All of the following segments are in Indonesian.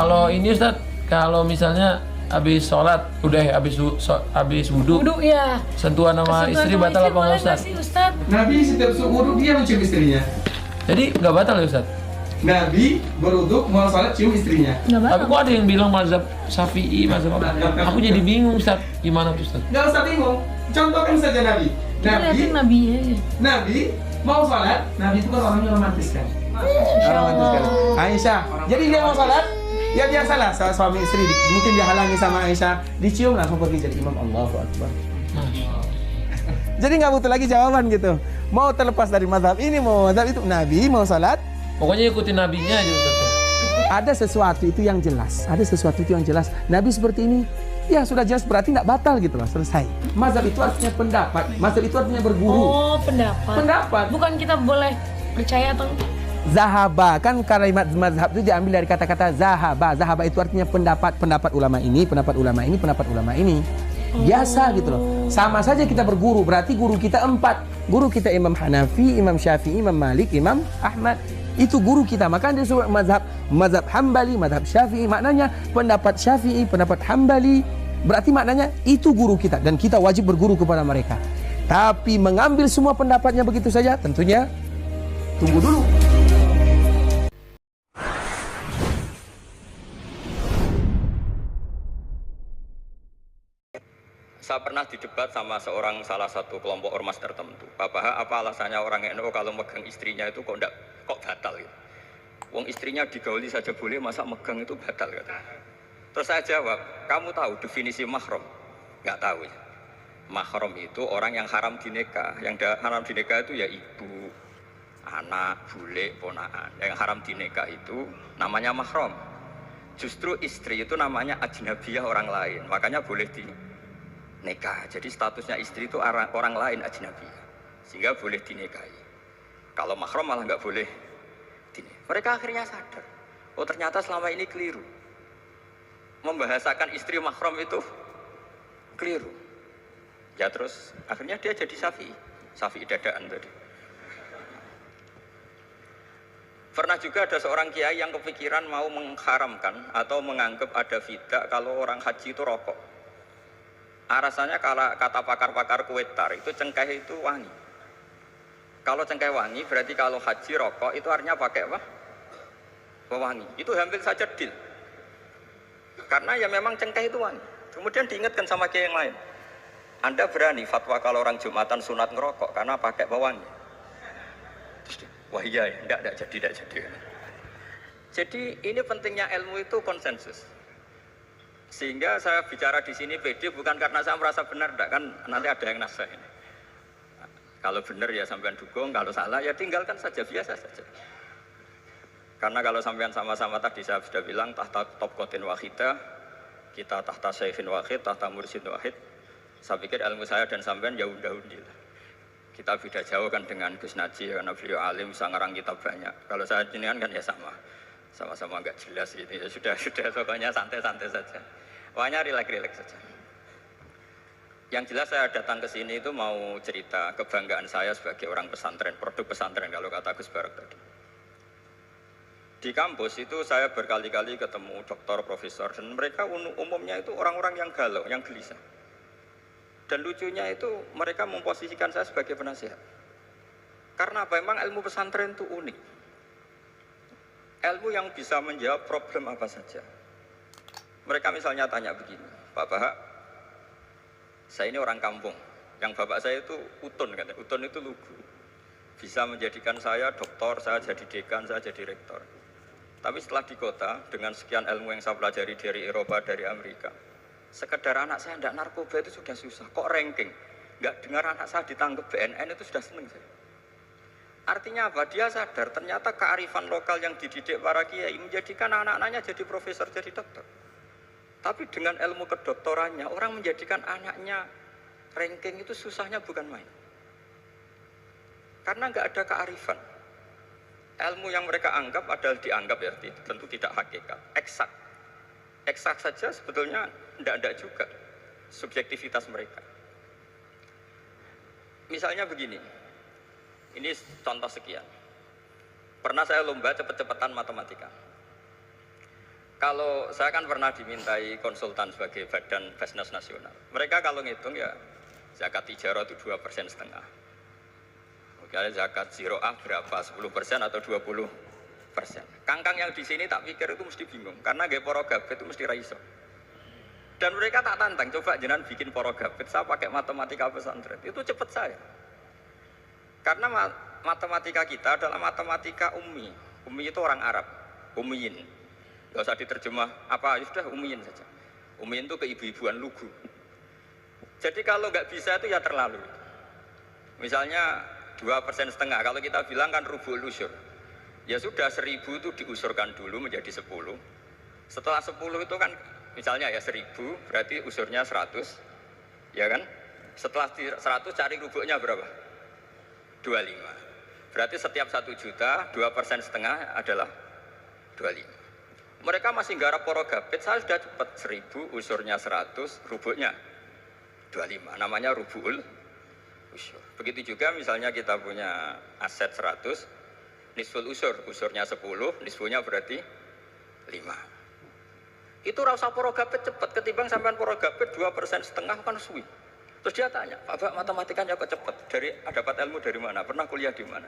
Kalau ini Ustaz, kalau misalnya habis sholat, udah habis wudhu, ya. sentuhan sama Kesentuhan istri sama batal apa boleh nggak Ustaz? nggak sih, Ustaz? Nabi setiap wudhu dia mencium istrinya. Jadi nggak batal ya Ustaz? Nabi berwudhu mau sholat cium istrinya. Nggak Tapi batal. kok ada yang bilang mazhab Syafi'i, mazhab apa? Aku jadi bingung Ustaz, gimana tuh Ustaz? Nggak usah bingung. Contohkan saja Nabi. Kita liatin Nabi aja. Nabi mau sholat. Nabi itu kan orangnya romantis kan. Masya Romantis kan. Allah. Aisyah. Jadi dia mau sholat. Ya biasalah suami istri mungkin dihalangi sama Aisyah, dicium langsung pergi jadi imam. Allahu Akbar. Jadi nggak butuh lagi jawaban gitu. Mau terlepas dari mazhab ini, mau mazhab itu. Nabi mau sholat, Pokoknya ikutin nabinya aja Ustaz. ada sesuatu itu yang jelas. Ada sesuatu itu yang jelas. Nabi seperti ini, ya sudah jelas berarti nggak batal gitu loh. Selesai. Mazhab itu artinya pendapat. Mazhab itu artinya berguru. Oh, pendapat. Pendapat. Bukan kita boleh percaya atau enggak? Zahaba, kan kalimat mazhab itu diambil dari kata-kata zahaba. Zahaba itu artinya pendapat ulama ini, pendapat ulama ini, pendapat ulama ini. Biasa gitu loh. Sama saja kita berguru, berarti guru kita 4. Guru kita Imam Hanafi, Imam Syafi'i, Imam Malik, Imam Ahmad. Itu guru kita. Maka dia disebut mazhab Hambali, mazhab Syafi'i. Maknanya pendapat Syafi'i, pendapat Hambali. Berarti maknanya itu guru kita dan kita wajib berguru kepada mereka. Tapi mengambil semua pendapatnya begitu saja, tentunya tunggu dulu. Saya pernah didebat sama salah satu kelompok ormas tertentu. Bapak, apa alasannya orang NU kalau megang istrinya itu kok batal gitu? Wong istrinya digauli saja boleh, masa megang itu batal gitu. Terus saya jawab, kamu tahu definisi mahram? Nggak tahu ya. Mahram itu orang yang haram dinikah. Yang haram dinikah itu ya ibu, anak, bule, ponakan. Yang haram dinikah itu namanya mahram. Justru istri itu namanya ajnabiyah, orang lain. Makanya boleh nikah. Jadi statusnya istri itu orang lain, ajnabi, sehingga boleh dinikahi. Kalau mahram malah nggak boleh dinikahi. Mereka akhirnya sadar, oh ternyata selama ini keliru. Membahasakan istri mahram itu keliru. Ya terus akhirnya dia jadi Syafi'i dadaan tadi. Pernah juga ada seorang kiai yang kepikiran mau mengharamkan atau menganggap ada fidah kalau orang haji itu rokok. Rasanya kalau kata pakar-pakar kuetar itu cengkeh itu wangi. Kalau cengkeh wangi berarti kalau haji rokok itu artinya pakai apa? Pewangi. Itu hampir saja deal. Karena ya memang cengkeh itu wangi. Kemudian diingatkan sama kiai yang lain. Anda berani fatwa kalau orang Jumatan sunat ngerokok karena pakai pewangi? Wah iya, enggak jadi. Jadi ini pentingnya ilmu itu konsensus. Sehingga saya bicara di sini pede bukan karena saya merasa benar, enggak, kan nanti ada yang nasah ini. Kalau benar ya sampean dukung, kalau salah ya tinggalkan saja, biasa saja. Karena kalau sampean sama-sama tadi saya sudah bilang tahta topkotin wahidah, kita tahta syekhin wahid, tahta mursyid wahid. Saya pikir ilmu saya dan sampean ya unda-undilah. Kita beda jauh kan dengan Gus Naji karena beliau alim, bisa ngarang kitab banyak. Kalau saya jenengan kan ya sama-sama enggak jelas gitu ya, sudah pokoknya santai-santai saja. Pokoknya rileks saja. Yang jelas saya datang ke sini itu mau cerita kebanggaan saya sebagai orang pesantren, produk pesantren kalau kata Gus Barak tadi. Di kampus itu saya berkali-kali ketemu dokter, profesor, dan mereka umumnya itu orang-orang yang galau, yang gelisah. Dan lucunya itu mereka memposisikan saya sebagai penasihat. Karena memang ilmu pesantren itu unik. Ilmu yang bisa menjawab problem apa saja. Mereka misalnya tanya begini, Pak Bahak, saya ini orang kampung, yang bapak saya itu utun, katanya. Utun itu lugu. Bisa menjadikan saya doktor, saya jadi dekan, saya jadi rektor. Tapi setelah di kota, dengan sekian ilmu yang saya pelajari dari Eropa, dari Amerika, sekedar anak saya tidak narkoba itu sudah susah. Kok ranking? Nggak dengar anak saya ditangkap BNN itu sudah seneng saya. Artinya apa? Dia sadar ternyata kearifan lokal yang dididik para kiai menjadikan anak-anaknya jadi profesor, jadi dokter. Tapi dengan ilmu kedoktorannya, orang menjadikan anaknya ranking itu susahnya bukan main. Karena nggak ada kearifan. Ilmu yang mereka anggap adalah dianggap ya, tentu tidak hakikat, eksak. Eksak saja sebetulnya tidak juga subjektivitas mereka. Misalnya begini, ini contoh sekian. Pernah saya lomba cepet-cepetan matematika. Kalau saya kan pernah dimintai konsultan sebagai badan Basnas Nasional. Mereka kalau ngitung ya zakat tijarah itu 2,5%. Mungkin zakat ziroah berapa? 10% atau 20%. Kangkang yang di sini tak pikir itu mesti bingung karena gaya poro gabet itu mesti raiso. Dan mereka tak tantang, coba jenengan bikin poro gabet, saya pakai matematika pesantren, itu cepet saya. Karena matematika kita adalah matematika ummi. Ummi itu orang Arab, ummiyin. Gak usah diterjemah apa, ya sudah ummiyin saja. Ummiyin itu keibu-ibuan lugu. Jadi kalau nggak bisa itu ya terlalu. Misalnya 2,5%, kalau kita bilang kan rubul usur. Ya sudah 1.000 itu diusurkan dulu menjadi 10. Setelah 10 itu kan misalnya ya 1.000 berarti usurnya 100. Ya kan? Setelah 100 cari rubuknya berapa? 25. Berarti setiap 1 juta 2,5% adalah 25. Mereka masih garap poro gabet, saya sudah cepat 1.000 usurnya 100, rubuknya 25. Namanya rubul usur. Begitu juga misalnya kita punya aset 100, nisful usur, usurnya 10, nisfunya berarti 5. Itu rasa poro gabet cepat ketimbang sampean poro gabet 2,5% kan suwi. Terus dia tanya, Pak matematikanya kok cepat? Dapat ilmu dari mana? Pernah kuliah di mana?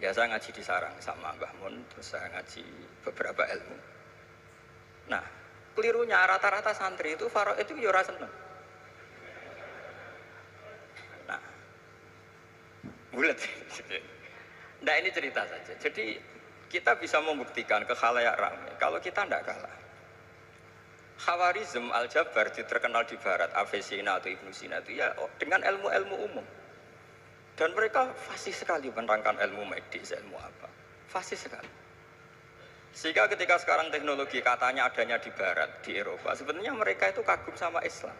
Ya saya ngaji di Sarang sama Mbah Mun, terus saya ngaji beberapa ilmu. Nah, kelirunya rata-rata santri itu faraid itu ya ora seneng. Nah, bulat. Nah ini cerita saja. Jadi kita bisa membuktikan ke khalayak ramai kalau kita tidak kalah. Khawarizm Al-Jabar terkenal di Barat, Avicenna atau Ibnu Sina itu ya dengan ilmu-ilmu umum. Dan mereka fasih sekali menerangkan ilmu medis, ilmu apa. Fasih sekali. Sehingga ketika sekarang teknologi katanya adanya di Barat, di Eropa, sebenarnya mereka itu kagum sama Islam.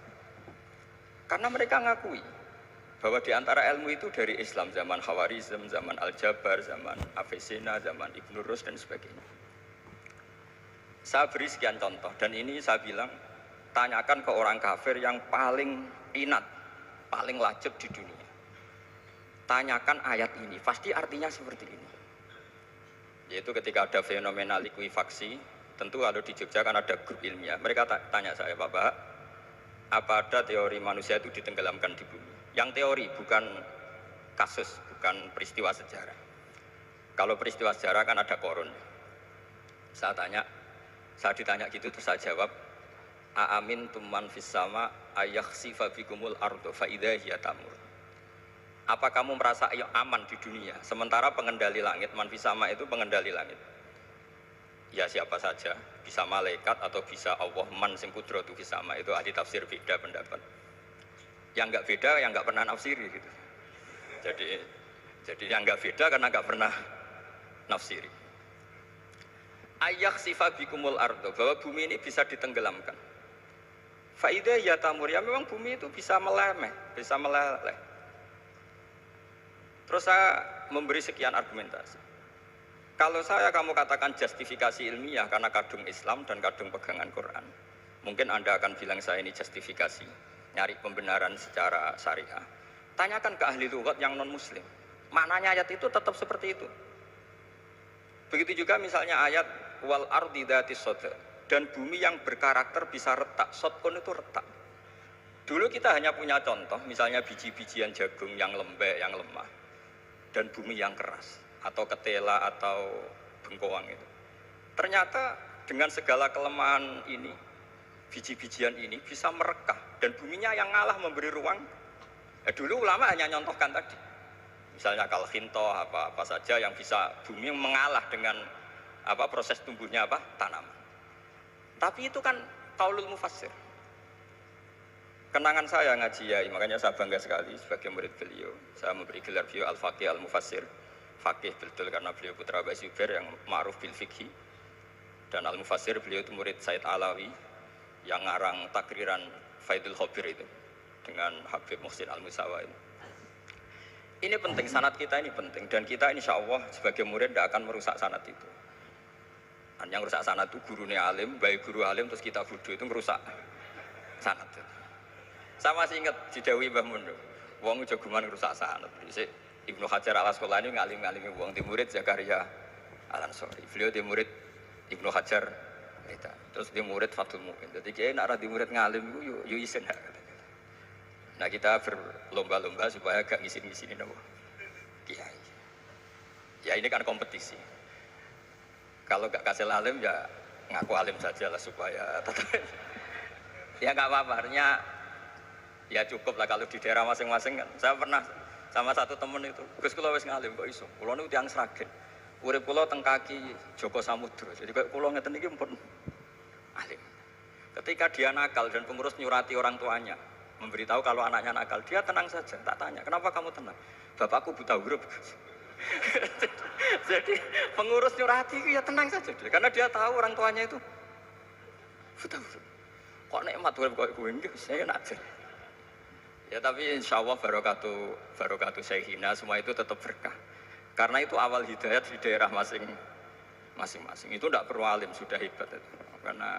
Karena mereka ngakui bahwa di antara ilmu itu dari Islam, zaman Khawarizm, zaman Al-Jabar, zaman Avicenna, zaman Ibnu Rus dan sebagainya. Saya beri sekian contoh dan ini saya bilang tanyakan ke orang kafir yang paling inat, paling lacep di dunia. Tanyakan ayat ini, pasti artinya seperti ini. Yaitu ketika ada fenomena likuifaksi, tentu kalau di Jogja kan ada grup ilmiah. Mereka tanya saya, Bapak, apa ada teori manusia itu ditenggelamkan di bumi? Yang teori, bukan kasus, bukan peristiwa sejarah. Kalau peristiwa sejarah kan ada korun. Saya ditanya gitu terus saya jawab, Aamin tumman fis sama ayakhsifa bikumul ardo fa idza hiya tamur. Apa kamu merasa aman di dunia sementara pengendali langit, man fis sama itu pengendali langit? Ya siapa saja, bisa malaikat atau bisa Allah, man sing kudratu fis sama, itu ahli tafsir beda pendapat. Yang enggak beda yang enggak pernah nafsiri gitu. Jadi yang enggak beda karena enggak pernah nafsiri. Ayakhsifa bikumul ardo, bahwa bumi ini bisa ditenggelamkan. Faidah ya tamur, ya memang bumi itu bisa meleleh. Terus saya memberi sekian argumentasi. Kalau kamu katakan justifikasi ilmiah karena kadung Islam dan kadung pegangan Quran, mungkin Anda akan bilang saya ini justifikasi, nyari pembenaran secara syariah. Tanyakan ke ahli lughat yang non muslim, maknanya ayat itu tetap seperti itu. Begitu juga misalnya ayat wal ardi dzatis sodr, dan bumi yang berkarakter bisa retak. Sodkon itu retak. Dulu kita hanya punya contoh, misalnya biji-bijian jagung yang lembek, yang lemah, dan bumi yang keras, atau ketela atau bengkoang itu. Ternyata dengan segala kelemahan ini, biji-bijian ini bisa merekah, dan buminya yang ngalah memberi ruang. Dulu ulama hanya nyontohkan tadi, misalnya kalkhinto apa saja yang bisa bumi mengalah dengan proses tumbuhnya tanaman. Tapi itu kan qaulul mufassir. Kenangan saya ngaji Yai, makanya saya bangga sekali sebagai murid beliau. Saya memberi gelar beliau Al-Faqih Al-Mufassir. Faqih betul karena beliau putra Abu Zubair yang ma'ruf bil fiqhi. Dan Al-Mufassir beliau itu murid Said Alawi yang ngarang takriran Faidul Khabir itu dengan Habib Muhsin Al-Musawa ini. Ini penting, sanad kita ini penting, dan kita insya Allah sebagai murid tidak akan merusak sanad itu. Dan yang merusak sanad itu gurunya alim, baik guru alim terus kita bodoh, itu merusak sanad itu. Saya masih ingat didawi Mbah Mun, wong jagoan merusak sanad. Ibnu Hajar Al-Asqalani ngalim-ngalimi wong, di murid Zakaria Al-Ansori. Beliau di murid Ibnu Hajar Itu. Terus dia murid Fathul Mu'in. Jadi kiai nak ra di murid ngalim iku yo isin hak. Nah kita berlomba-lomba supaya gak ngisin-ngisinin apa kiai. Ya ini kan kompetisi. Kalau gak kasih alim ya ngaku alim saja lah supaya tetap. Ya nggak apa-apa, artinya ya cukup lah kalau di daerah masing-masing kan. Saya pernah sama satu temen itu, Gus kula wis ngalim kok iso. Kula niku tiyang Sragen. Urip kula teng kaki Joko Samudra. Jadi kok kula ngeten iki pun alim. Ketika dia nakal dan pengurus nyurati orang tuanya, memberitahu kalau anaknya nakal, dia tenang saja. Tak tanya, kenapa kamu tenang? Bapakku buta huruf. Jadi pengurus nyurati itu ya tenang saja dia. Karena dia tahu orang tuanya itu buta huruf. Kok nikmat urip kok kowe iki saya nak ajar. Ya tapi insya Allah barokatuh Syekhina semua itu tetap berkah. Karena itu awal hidayat di daerah masing-masing. Itu tidak perlu alim, sudah hebat itu. Karena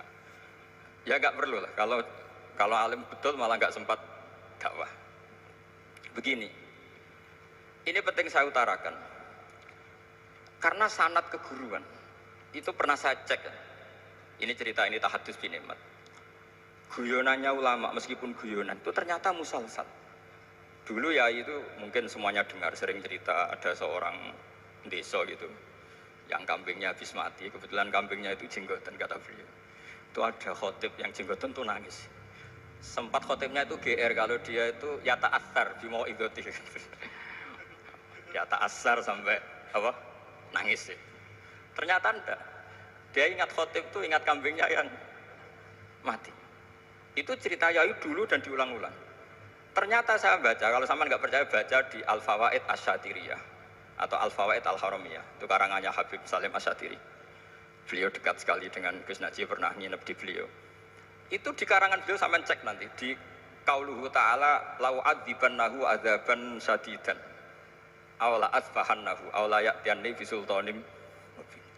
ya nggak perlu lah. Kalau alim betul malah nggak sempat dakwah. Begini, ini penting saya utarakan. Karena sanad keguruan itu pernah saya cek. Ini cerita ini tahadus bin Nikmat. Guyonannya ulama meskipun guyonan itu ternyata musalsal. Dulu ya itu mungkin semuanya dengar sering cerita ada seorang desa gitu yang kambingnya habis mati, kebetulan kambingnya itu jenggotan kata beliau. Itu ada khotib yang jenggotan tuh nangis. Sempat khotibnya itu GR kalau dia itu ya ta'assar bimau idoti. Ya ta'assar sampai apa? Nangis sih. Ternyata enggak. Dia ingat khotib tuh ingat kambingnya yang mati. Itu cerita Yayu dulu dan diulang-ulang. Ternyata saya baca, kalau sama nggak percaya baca di Al-Fawaid Asyatiriyah atau Al-Fawaid Al-Haramiyah. Itu karangannya Habib Salim Asyatiri. Beliau dekat sekali dengan Gus Najib, pernah nginep di beliau. Itu di karangan beliau sampai cek nanti di Qauluhu Ta'ala lau adzibannahu adzaban syadidan aw la asfahannahu aw la ya'tiyanni bisultanim.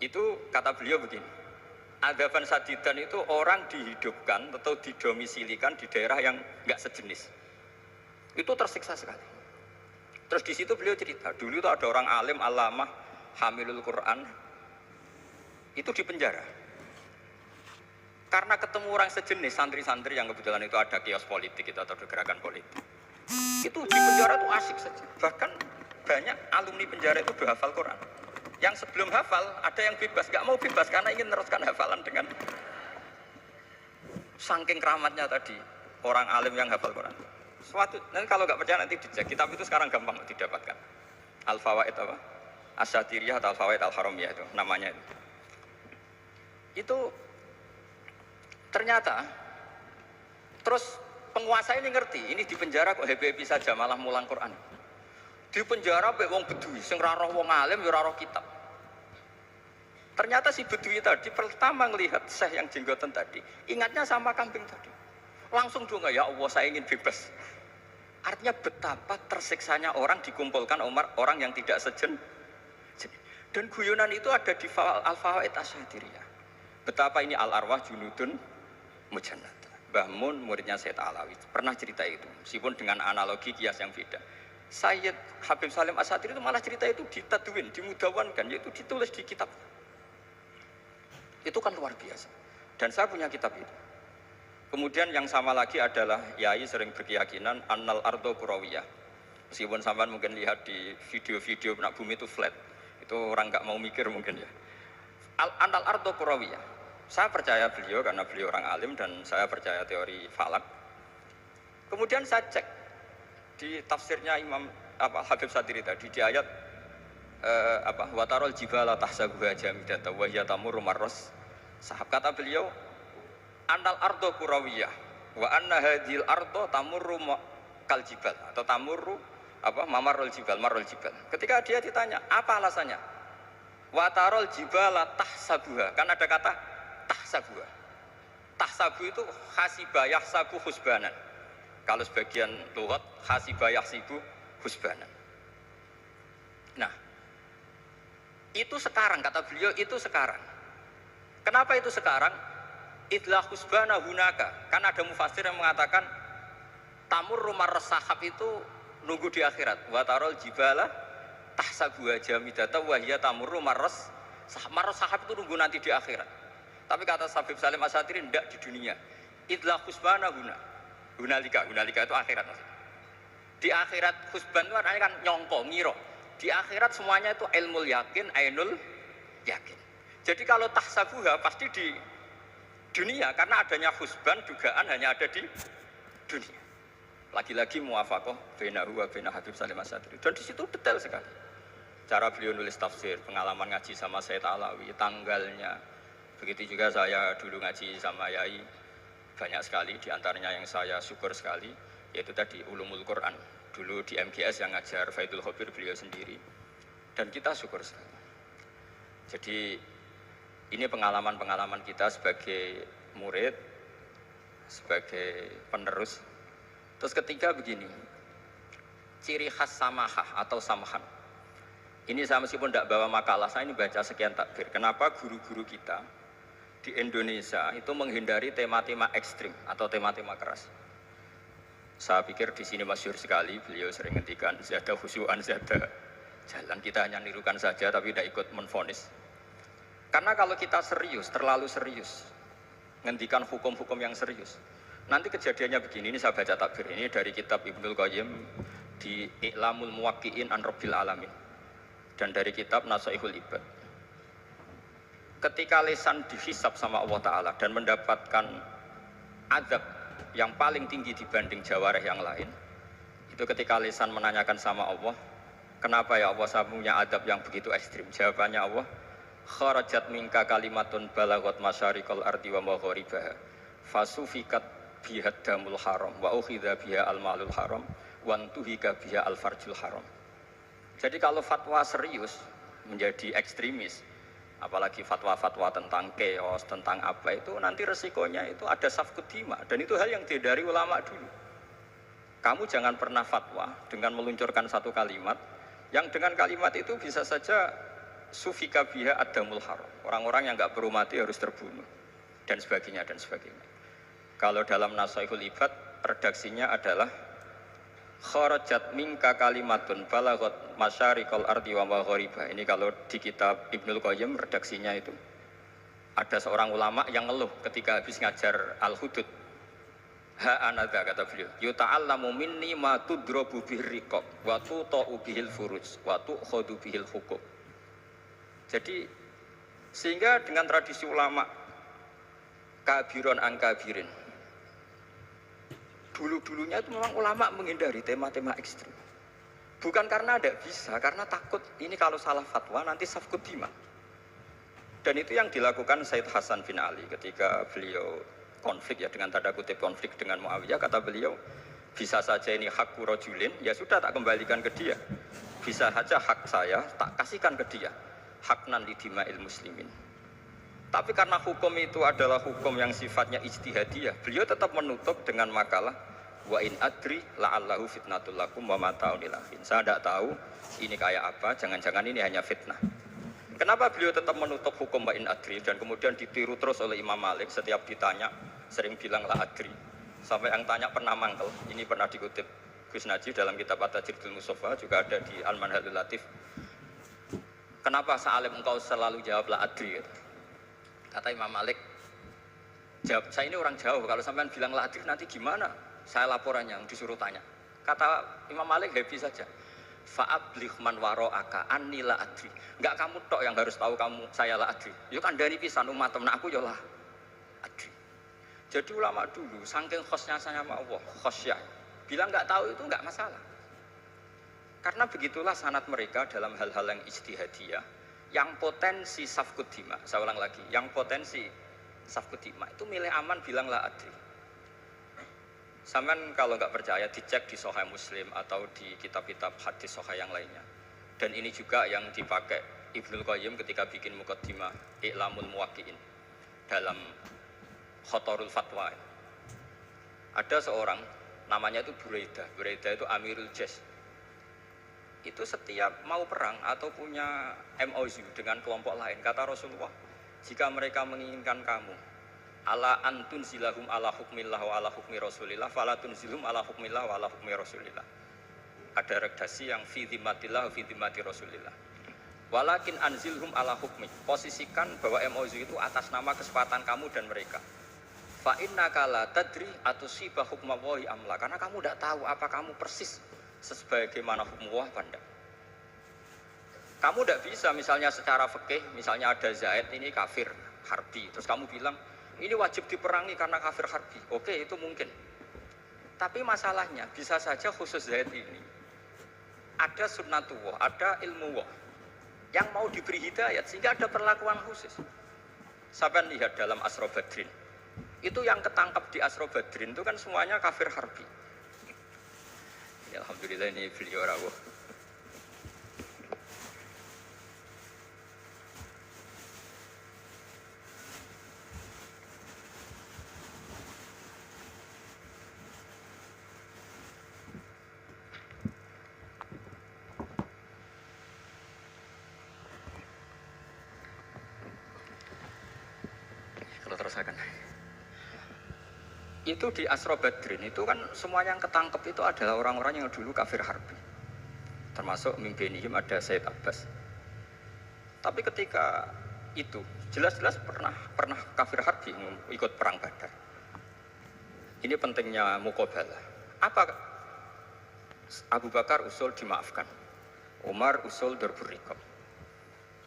Itu kata beliau begini. Adzaban sadidan itu orang dihidupkan atau didomisilikan di daerah yang nggak sejenis. Itu tersiksa sekali. Terus di situ beliau cerita, dulu itu ada orang alim alamah hamilul Quran itu di penjara. Karena ketemu orang sejenis santri-santri yang kebetulan itu ada kios politik itu atau gerakan politik. Itu di penjara itu asik saja. Bahkan banyak alumni penjara itu berhafal Quran. Yang sebelum hafal ada yang bebas, nggak mau bebas karena ingin meneruskan hafalan dengan saking keramatnya tadi orang alim yang hafal Quran. Nanti kalau nggak percaya nanti dicek. Kitab itu sekarang gampang didapatkan. Al-Fawaid apa? Asyatiriyah atau Al-Fawaid Al-Haramiyah itu namanya itu. Itu ternyata terus penguasa ini ngerti, ini di penjara kok happy-happy saja malah mulang Quran. Di penjara pe wong bedui sing ra roh wong alim ya ora roh kitab. Ternyata si bedui tadi pertama melihat syekh yang jenggotan tadi, ingatnya sama kambing tadi. Langsung doa, ya Allah saya ingin bebas. Artinya betapa tersiksanya orang dikumpulkan orang yang tidak sejen. Dan guyonan itu ada di Al-Fawaid Asyatiriyah. Betapa ini al-arwah junudun mujannat. Mbah Mun muridnya Sayyid Alawi pernah cerita itu, meskipun dengan analogi kias yang beda. Sayyid Habib Salim Asyatiri itu malah cerita itu ditadwin, dimudawankan, yaitu ditulis di kitab. Itu kan luar biasa. Dan saya punya kitab itu. Kemudian yang sama lagi adalah Yai sering berkeyakinan annal ardo kurawiyah. Meskipun sampean mungkin lihat di video-video nak bumi itu flat, itu orang nggak mau mikir mungkin ya. Annal ardo kurawiyah. Saya percaya beliau karena beliau orang alim dan saya percaya teori falak. Kemudian saya cek di tafsirnya Imam Habib Satiri tadi di ayat watarol jibala tahsabuha jamidatan wa hiya tamurru marras sahab, kata beliau annal ardo kurawiyah wa anna hadhil ardo tamurru kal jibal atau tamurru mamarul jibal marul jibal. Ketika dia ditanya apa alasannya, watarol jibala tahsabuha, kan ada kata tahsabuha. Tahsabu itu hasibah yahsabu husbanan. Kalau sebagian lughat hasibah yahsibu husbanan. Nah, itu sekarang kata beliau, itu sekarang. Kenapa itu sekarang? Idlah husbana hunaka. Kan ada mufasir yang mengatakan tamur rumah sahab itu nunggu di akhirat. Wa tarol jibala tahsabuha jamidata wa hiya tamurru marras sahab. Marras sahab itu nunggu nanti di akhirat. Tapi kata Habib Salim Asyatiri tidak di dunia. Idlah khusbana hunalika itu akhirat maksudnya. Di akhirat khusban itu artinya kan nyongko, ngiro. Di akhirat semuanya itu ilmu yakin, ainul yakin. Jadi kalau tahsabuha pasti di dunia karena adanya khusban dugaan hanya ada di dunia. Lagi-lagi muwafaqah bainahu wa baina Habib Salim Asyatiri. Dan di situ detail sekali. Cara beliau nulis tafsir, pengalaman ngaji sama Sayyid Alawi, tanggalnya. Begitu juga saya dulu ngaji sama Yai. Banyak sekali, diantaranya yang saya syukur sekali, yaitu tadi Ulumul Quran. Dulu di MGS yang ngajar Faidul Khobir beliau sendiri. Dan kita syukur sekali. Jadi ini pengalaman-pengalaman kita sebagai murid, sebagai penerus. Terus ketiga begini, ciri khas samahah atau samahan. Ini saya meskipun tidak bawa makalah, saya ini baca sekian takbir. Kenapa guru-guru kita di Indonesia itu menghindari tema-tema ekstrim atau tema-tema keras? Saya pikir di sini masyhur sekali, beliau sering ngendikan zada khusyuan, zada jalan. Kita hanya nirukan saja tapi tidak ikut menvonis. Karena kalau kita serius, terlalu serius, ngendikan hukum-hukum yang serius, nanti kejadiannya begini. Ini saya baca takbir ini dari kitab Ibnul Qayyim di I'lamul Muwaqqi'in an Rabbil Alamin dan dari kitab Nasaihul Ibad. Ketika lisan dihisab sama Allah Ta'ala dan mendapatkan azab yang paling tinggi dibanding jawareh yang lain, itu ketika lisan menanyakan sama Allah, kenapa ya Allah saya punya azab yang begitu ekstrim? Jawabannya Allah, kharajat minka kalimatun balagot masyariqal ardi wa magharibaha fasufikat biha damul haram wa ukhidha biha al-malul haram wa antuhika biha al-farjul haram. Jadi kalau fatwa serius menjadi ekstremis, apalagi fatwa-fatwa tentang chaos, tentang apa itu, nanti resikonya itu ada safkut dima, dan itu hal yang dihindari ulama dulu. Kamu jangan pernah fatwa dengan meluncurkan satu kalimat yang dengan kalimat itu bisa saja sufika biha adamul haram, orang-orang yang nggak perlu mati harus terbunuh, dan sebagainya dan sebagainya. Kalau dalam Nasaihul Ibad redaksinya adalah kharajat minka kalimatun balagot masyariqal ardi wa maghariba. Ini kalau di kitab Ibnul Qayyim redaksinya itu ada seorang ulama yang ngeluh ketika habis ngajar Al-Hudud. Ha anadza, kata beliau, yuta'allamu minni ma tudrabu bihriqab wa tuta'u bihil furuj wa tu'khadhu bihil huquq. Jadi sehingga dengan tradisi ulama kabiron angkabirin, dulu-dulunya itu memang ulama menghindari tema-tema ekstrim. Bukan karena ada bisa, karena takut ini kalau salah fatwa nanti safkut dima. Dan itu yang dilakukan Said Hasan bin Ali ketika beliau konflik, ya dengan tanda kutip konflik dengan Muawiyah. Kata beliau, bisa saja ini hak rajulin, ya sudah tak kembalikan ke dia. Bisa saja hak saya tak kasihkan ke dia. Haknan lidima'il muslimin. Tapi karena hukum itu adalah hukum yang sifatnya ijtihadiyah, beliau tetap menutup dengan makalah wa in adri la'allahu fitnatul lakum wa mata'un ilahin. Saya tidak tahu ini kayak apa, jangan-jangan ini hanya fitnah. Kenapa beliau tetap menutup hukum wa in adri dan kemudian ditiru terus oleh Imam Malik, setiap ditanya sering bilang la adri. Sampai yang tanya pernah mangkel. Ini pernah dikutip Gus Najib dalam kitab At-Tajridul Mustafa, juga ada di Al-Manhalul Latif. Kenapa Sa'alim engkau selalu jawab la adri? Kata Imam Malik, jawab, saya ini orang jauh, kalau sampean bilang la adri nanti gimana? Saya laporannya, disuruh tanya. Kata Imam Malik, happy saja. Fa'ablih man waro'aka anni la adri. Enggak kamu tok yang harus tahu kamu saya la adri. Yo kan dari pisan umat temen aku yo la adri. Jadi ulama dulu saking khosnya sama Allah, khosyah, bilang enggak tahu itu enggak masalah. Karena begitulah sanad mereka dalam hal-hal yang ijtihadiyah, yang potensi safkut dima. Saya ulang lagi, yang potensi safkut dima itu milih aman bilang la adri. Sampean kalau nggak percaya dicek di Sahih Muslim atau di kitab-kitab hadis Sahih yang lainnya. Dan ini juga yang dipakai Ibnul Qayyim ketika bikin muqaddimah I'lamul Muwaqqi'in dalam Khotorul Fatwa. Ada seorang namanya itu Buraidah. Buraidah itu Amirul Jais. Itu setiap mau perang atau punya MOU dengan kelompok lain, kata Rasulullah, jika mereka menginginkan kamu ala antun zilahum ala hukmillah wa ala hukmi rasulillah falatun zilhum ala hukmillah wa ala hukmi rasulillah. Ada redaksi yang fi dhimmatillah wa fi dhimmati rasulillah. Walakin anzilhum ala hukmi. Posisikan bahwa MOU itu atas nama kesepakatan kamu dan mereka. Fa innaka la tadri atusiba hukmallahi amla. Karena kamu tidak tahu apa kamu persis sebagaimana hukum Allah apa enggak. Kamu tidak bisa misalnya secara fikih, misalnya ada Zaid ini kafir harbi, terus kamu bilang ini wajib diperangi karena kafir harbi. Oke, itu mungkin. Tapi masalahnya bisa saja khusus Zaid ini ada sunnatullah, ada ilmu Allah yang mau diberi hidayat sehingga ada perlakuan khusus. Sampai lihat dalam Asra Badrin, itu yang ketangkap di Asra Badrin itu kan semuanya kafir harbi. Ya, alhamdulillah ini beliau rawuh. Terusakan. Itu di Asra Badrin itu kan semua yang ketangkep itu adalah orang-orang yang dulu kafir harbi, termasuk mimpinihim ada Said Abbas. Tapi ketika itu jelas-jelas pernah kafir harbi ikut perang Badar. Ini pentingnya muqabalah. Apa Abu Bakar usul dimaafkan, Umar usul darbur riqab.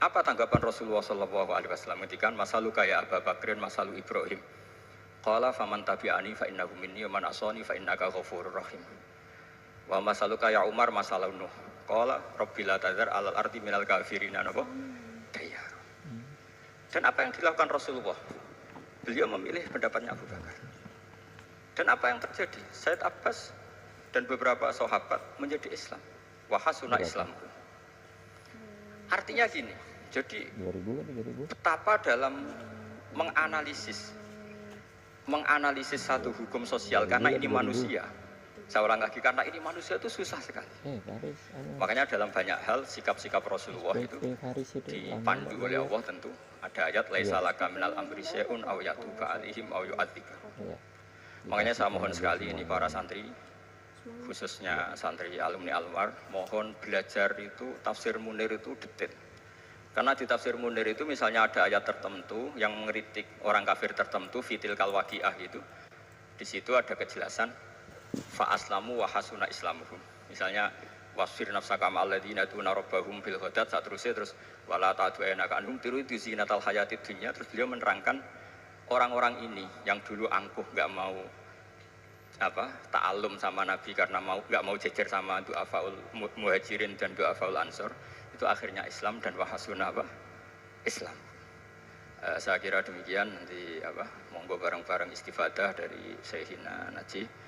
Apa tanggapan Rasulullah SAW ketika masaluka ya Abu Bakrin masalu Ibrahim? Qala faman tabi'ani fa innahu minni wa man asani fa innaka ghafurur rahim. Wa masaluka ya Umar masalu Nuh. Qala rabbil la tadzar alal ardi minal kafirina napa? Dayar. Dan apa yang dilakukan Rasulullah? Beliau memilih pendapatnya Abu Bakar. Dan apa yang terjadi? Said Abbas dan beberapa sahabat menjadi Islam. Wa hasuna Islamku. Artinya gini, jadi betapa dalam menganalisis satu hukum sosial karena ini manusia. Saya ulang lagi, karena ini manusia itu susah sekali. Makanya dalam banyak hal sikap-sikap Rasulullah itu dipandu oleh Allah tentu. Ada ayat laisa laka minal amri syai'un aw yatuba alaihim aw yu'adzibah. Makanya saya mohon sekali ini para santri, khususnya santri alumni Alwar, mohon belajar itu tafsir Munir itu detail. Karena di tafsir Munir itu misalnya ada ayat tertentu yang mengkritik orang kafir tertentu, fitil kalwaqiah gitu. Di situ ada kejelasan fa aslamu wa hasuna islamuhum. Misalnya wasfir nafsaka ma'al ladzina tuna rabbahum bil ghadat, terus wala ta'du'ana kanhum tiru zinatal hayatid dunya. Terus beliau menerangkan orang-orang ini yang dulu angkuh enggak mau ta'alum sama Nabi karena enggak mau jejer sama du'afaul muhajirin dan du'afaul ansor, itu akhirnya Islam dan wahasuna Islam. Saya kira demikian, nanti monggo bareng-bareng istifadah dari Syekhina Najih.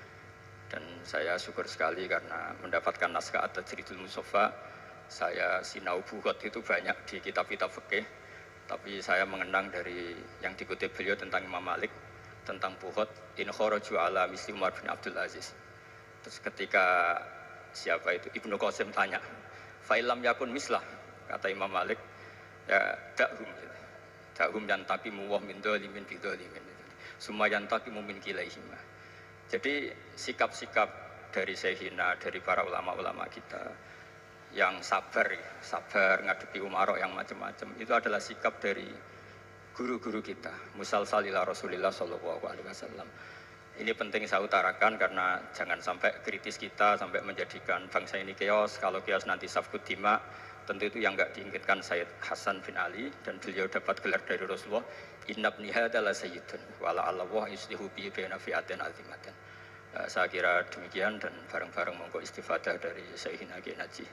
Dan saya syukur sekali karena mendapatkan naskah At-Tajridul Mushaffa. Saya sinau buhot itu banyak di kitab-kitab fikih, tapi saya mengenang dari yang dikutip beliau tentang Imam Malik, tentang buhot in kharaju ala misli Umar bin Abdul Aziz. Terus ketika siapa itu Ibnu Qasim tanya, fa'ilam yakun mislah, kata Imam Malik, ya dakhum yantaqimu wa min dzalimin bi dzalimin. Semua yantaqimu min kilaihima. Jadi sikap-sikap dari Syekhina, dari para ulama-ulama kita yang sabar ngadepi umarok yang macam-macam, itu adalah sikap dari guru-guru kita, musalsalila Rasulullah SAW. Ini penting saya utarakan karena jangan sampai kritis kita sampai menjadikan bangsa ini keos. Kalau keos nanti safkut dima, tentu itu yang enggak diinginkan Sayyid Hasan bin Ali, dan beliau dapat gelar dari Rasulullah, innabni hadalah sayyidun wala Allah yuslihu bi baina fi'atin azimatin. Saya kira demikian, dan bareng-bareng monggo istifadah dari Syekhina Najih.